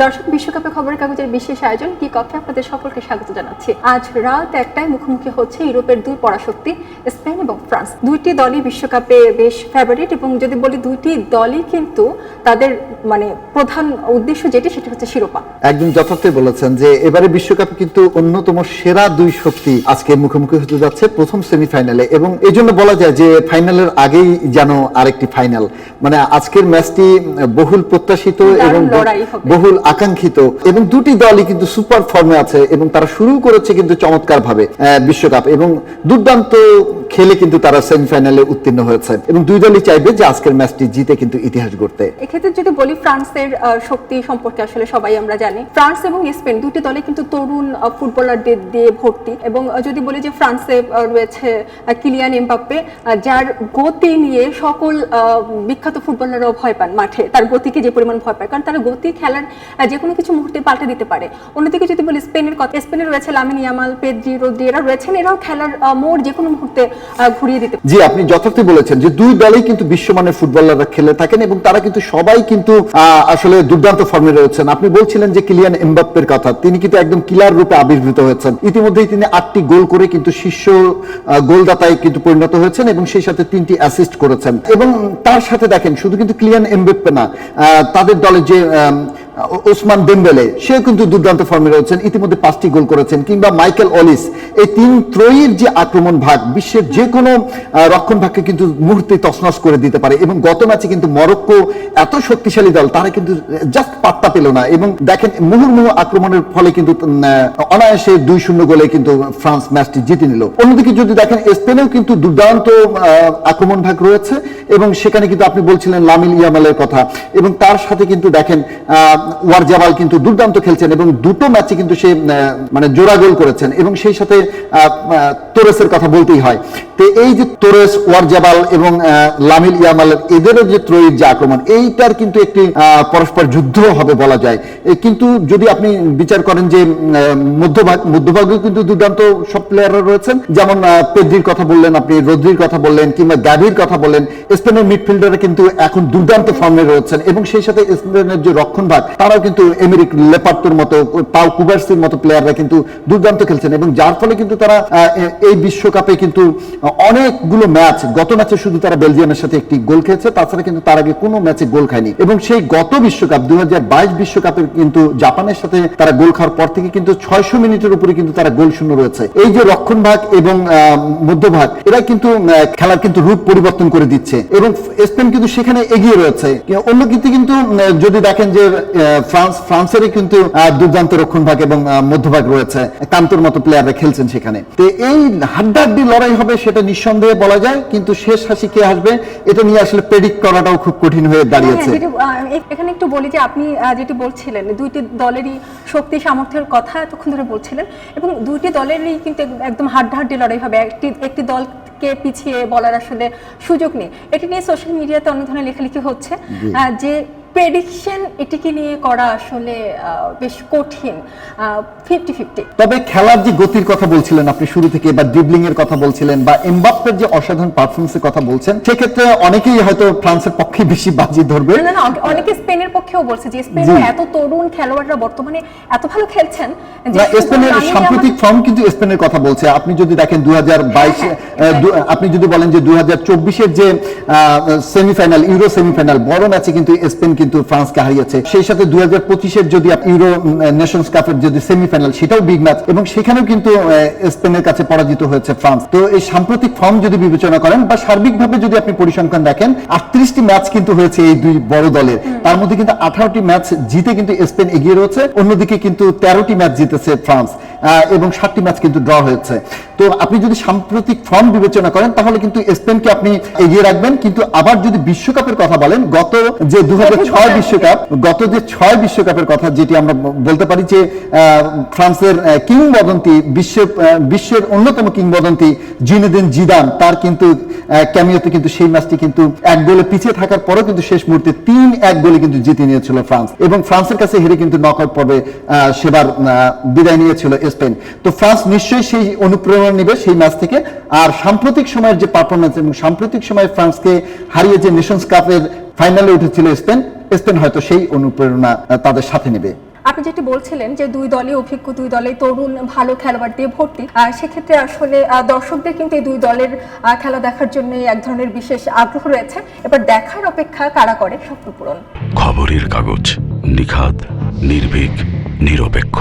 দর্শক বিশ্বকাপের খবরের কাগজের বিশেষ আয়োজন কি কফে আপনাদের সকলকে স্বাগত জানাচ্ছি। আজ রাত 1টায় মুখোমুখি হচ্ছে ইউরোপের দুই পরাশক্তি স্পেন এবং ফ্রান্স। দুইটি দলই বিশ্বকাপে বেশ ফেভারিট এবং যদি বলি দুইটি দলই কিন্তু তাদের প্রধান উদ্দেশ্য যেটি সেটা হচ্ছে শিরোপা। একদম যথার্থ বলেছেন যে এবারে বিশ্বকাপে কিন্তু অন্যতম সেরা দুই শক্তি আজকে মুখোমুখি হতে যাচ্ছে প্রথম সেমিফাইনালে, এবং এই জন্য বলা যায় যে ফাইনালের আগেই যেন আরেকটি ফাইনাল। আজকের ম্যাচটি বহুল প্রত্যাশিত এবং বহুল আকাঙ্ক্ষিত, এবং দুটি দলই কিন্তু সুপার ফর্মে আছে এবং তারা শুরু করেছে কিন্তু চমৎকার ভাবে বিশ্বকাপ, এবং দুর্দান্ত খেলে কিন্তু তারা সেমিফাইনালে উত্তীর্ণ হয়েছে এবং দুই দলই চাইবে যে আজকের ম্যাচটি জিতে কিন্তু ইতিহাস গড়তে। এক্ষেত্রে যদি বলি ফ্রান্সের শক্তি সম্পর্কে আসলে সবাই আমরা জানি ফ্রান্স এবং স্পেন দুটি দলে কিন্তু তরুণ ফুটবলারদের দিয়ে ভর্তি, এবং যদি বলি যে ফ্রান্সে রয়েছে কিলিয়ান এমবাপ্পে, যার গতি নিয়ে সকল বিখ্যাত ফুটবলাররাও ভয় পান মাঠে, তার গতিকে যে পরিমাণ ভয় পায়, কারণ তার গতি খেলার যে কোনো কিছু মুহূর্তে পাল্টে দিতে পারে। অন্যদিকে যদি বলি স্পেনের কথা, স্পেনে রয়েছে লামিন ইয়ামাল, পেদ্রি, রদ্রি, এরা রয়েছেন, এরাও খেলার মোড় যে কোনো মুহূর্তে ঘুরিয়ে দিতে পারে। জি, আপনি যথার্থ বলেছেন যে দুই দলেই কিন্তু বিশ্বমানের ফুটবলাররা খেলে থাকেন এবং তারা কিন্তু সবাই কিন্তু আসলে দুর্দান্ত ফর্মে রয়েছেন। আপনি বলছিলেন যে কিলিয়ান এমবাপ্পের কথা, তিনি কিন্তু একদম কিলার রূপে আবির্ভূত হয়েছেন। ইতিমধ্যেই তিনি 8টি গোল করে কিন্তু শীর্ষ গোলদাতায় কিন্তু পরিণত হয়েছেন এবং সেই সাথে 3টি অ্যাসিস্ট করেছেন। এবং তার সাথে দেখেন শুধু কিন্তু কিলিয়ান এমবাপ্পে না, তাদের দলে যে ওসমান দেমবেলে, সেও কিন্তু দুর্দান্ত ফর্মে রয়েছেন, ইতিমধ্যে 5টি গোল করেছেন। কিংবা মাইকেল অলিস, এই তিন ত্রয়ীর যে আক্রমণ ভাগ বিশ্বের যে কোনো রক্ষণ ভাগকে কিন্তু মুহূর্তে তছনছ করে দিতে পারে। এবং গত ম্যাচে কিন্তু মরক্কো এত শক্তিশালী দল, তারা কিন্তু জাস্ট পাত্তা পেল না, এবং দেখেন মুহুর্মুহু আক্রমণের ফলে কিন্তু অনায়াসে 2-0 গোলে কিন্তু ফ্রান্স ম্যাচটি জিতে নিল। অন্যদিকে যদি দেখেন স্পেনেও কিন্তু দুর্দান্ত আক্রমণ ভাগ রয়েছে এবং সেখানে কিন্তু আপনি বলছিলেন লামিন ইয়ামালের কথা, এবং তার সাথে কিন্তু দেখেন ওয়ারজাবাল কিন্তু দুর্দান্ত খেলছেন এবং দুটো ম্যাচে কিন্তু সে জোড়া গোল করেছেন, এবং সেই সাথে তোরেসের কথা বলতেই হয়। তো এই যে তোরেস, ওয়ারজাবাল এবং লামিন ইয়ামাল, এদেরও যে ত্রয়ীর যে আক্রমণ, এইটার কিন্তু একটি পরস্পর যুদ্ধ হবে বলা যায়। কিন্তু যদি আপনি বিচার করেন যে মধ্যভাগে কিন্তু দুর্দান্ত সব প্লেয়াররা রয়েছেন, যেমন পেদ্রির কথা বললেন, আপনি রদ্রির কথা বললেন, কিংবা গাভির কথা বললেন। স্পেনের মিডফিল্ডাররা কিন্তু এখন দুর্দান্ত ফর্মে রয়েছেন, এবং সেই সাথে স্পেনের যে রক্ষণ ভাগ, তারাও কিন্তু এমেরিক লেপার্টোর মতো, পাউ কুবার্সির মতো প্লেয়াররা কিন্তু দুর্দান্ত খেলছেন, এবং যার ফলে কিন্তু তারা এই বিশ্বকাপে কিন্তু অনেকগুলো ম্যাচ, গত ম্যাচে শুধু তারা বেলজিয়ামের সাথে একটি গোল খেয়েছে, তাছাড়া কিন্তু তার আগে কোনো ম্যাচে গোল খায়নি। এবং সেই গত বিশ্বকাপ 2022 বিশ্বকাপের কিন্তু জাপানের সাথে তারা গোল খাওয়ার পর থেকে কিন্তু 600 মিনিটের উপরে কিন্তু তারা গোল শূন্য রয়েছে। এই যে রক্ষণ ভাগ এবং মধ্যভাগ, এরা কিন্তু খেলার কিন্তু রূপ পরিবর্তন করে দিচ্ছে, এবং স্পেন কিন্তু সেখানে এগিয়ে রয়েছে। অন্য কিন্তু যদি দেখেন যে ফ্রান্সেরই কিন্তু দুর্দান্ত রক্ষণ ভাগ এবং মধ্যভাগ রয়েছে, কান্তর মতো প্লেয়াররা খেলছেন সেখানে। তো এই হাড্ডাহাড্ডি লড়াই হবে সেটা নিঃসন্দেহে বলা যায়, কিন্তু শেষ হাসি কে আসবে এটা নিয়ে আসলে প্রেডিক্ট করাটাও খুব কঠিন হয়ে দাঁড়িয়েছে। এখানে একটু বলি যে আপনি যেটি বলছিলেন দুইটি দলেরই শক্তি সামর্থ্যের কথা এতক্ষণ ধরে বলছিলেন, এবং দুইটি দলেরই কিন্তু একদম হাড্ডাহাড্ডি লড়াই হবে, একটি দলকে পিছিয়ে বলার আসলে সুযোগ নেই। এটি নিয়ে সোশ্যাল মিডিয়াতে অনেক ধরনের লেখালেখি হচ্ছে যে প্রেডিকশন এটিকে নিয়ে করা আসলে বেশ কঠিন, 50-50। তবে খেলার যে গতির কথা বলছিলেন আপনি শুরু থেকে, বা ড্রিবলিং এর কথা বলছিলেন, বা এমবাপ্পের যে অসাধারণ পারফরম্যান্সের কথা বলছেন, সেক্ষেত্রে অনেকেই হয়তো ফ্রান্সের পক্ষে বেশি বাজি ধরবে। না, অনেকে স্পেনের পক্ষেও বলছে যে স্পেনের এত তরুণ খেলোয়াড়রা বর্তমানে এত ভালো খেলছেন যে স্পেনের সাম্প্রতিক ফর্ম কিন্তু স্পেনের কথা বলছে। আপনি যদি দেখেন 2022, আপনি যদি বলেন যে 2024-এর যে সেমিফাইনাল, ইউরো সেমিফাইনাল, বড় ম্যাচে কিন্তু স্পেন কিন্তু ফ্রান্সকে হারিয়েছে। সেই সাথে 2025-এর যদি ইউরো নেশনস কাপের যদি সেমিফাইনাল, সেটাও বিগ ম্যাচ, এবং সেখানেও কিন্তু স্পেনের কাছে পরাজিত হয়েছে ফ্রান্স। তো এই সাম্প্রতিক ফর্ম যদি বিবেচনা করেন বা সার্বিকভাবে যদি আপনি পরিসংখ্যান দেখেন, 38টি ম্যাচ কিন্তু হয়েছে এই দুই বড় দলের, তার মধ্যে কিন্তু 18টি ম্যাচ জিতে কিন্তু স্পেন এগিয়ে রয়েছে, অন্যদিকে কিন্তু 13টি ম্যাচ জিতেছে ফ্রান্স, এবং 7টি ম্যাচ কিন্তু ড্র হয়েছে। তো আপনি যদি সাম্প্রতিক ফর্ম বিবেচনা করেন তাহলে কিন্তু স্পেনকে আপনি এগিয়ে রাখবেন। কিন্তু আবার যদি বিশ্বকাপের কথা বলেন, গত যে 2006 বিশ্বকাপের কথা, যেটি আমরা বলতে পারি যে ফ্রান্সের কিংবদন্তি, বিশ্বের অন্যতম কিংবদন্তি জিনেদিন জিদান, তার কিন্তু ক্যামিওতে কিন্তু সেই ম্যাচটি কিন্তু 1 গোলে পিছিয়ে থাকার পরেও কিন্তু শেষ মুহূর্তে 3-1 গোলে কিন্তু জিতে নিয়েছিল ফ্রান্স, এবং ফ্রান্সের কাছে হেরে কিন্তু নকআউট পর্বে সেবার বিদায় নিয়েছিল স্পেন। তো ফ্রান্স নিশ্চয়ই সেই অনুপ্রেরণা নেবে সেই ম্যাচ থেকে। আর সাম্প্রতিক সময়ের যে পারফরমেন্স এবং সাম্প্রতিক সময়ে ফ্রান্সকে হারিয়ে যে নেশনস কাপের ফাইনালে উঠেছিল স্পেন, স্পেন হয়তো সেই অনুপ্রেরণা তাদের সাথে নেবে। আপনি যেটি বলছিলেন যে দুই দলই অভিজ্ঞ, দুই দলে তরুণ ভালো খেলোয়াড় দিয়ে ভর্তি, সেক্ষেত্রে আসলে দর্শকদের কিন্তু এই দুই দলের খেলা দেখার জন্য এক ধরনের বিশেষ আগ্রহ রয়েছে। এবার দেখার অপেক্ষা কারা করে স্বপ্ন পূরণ। খবরের কাগজ, নিখাদ, নির্ভীক, নিরপেক্ষ।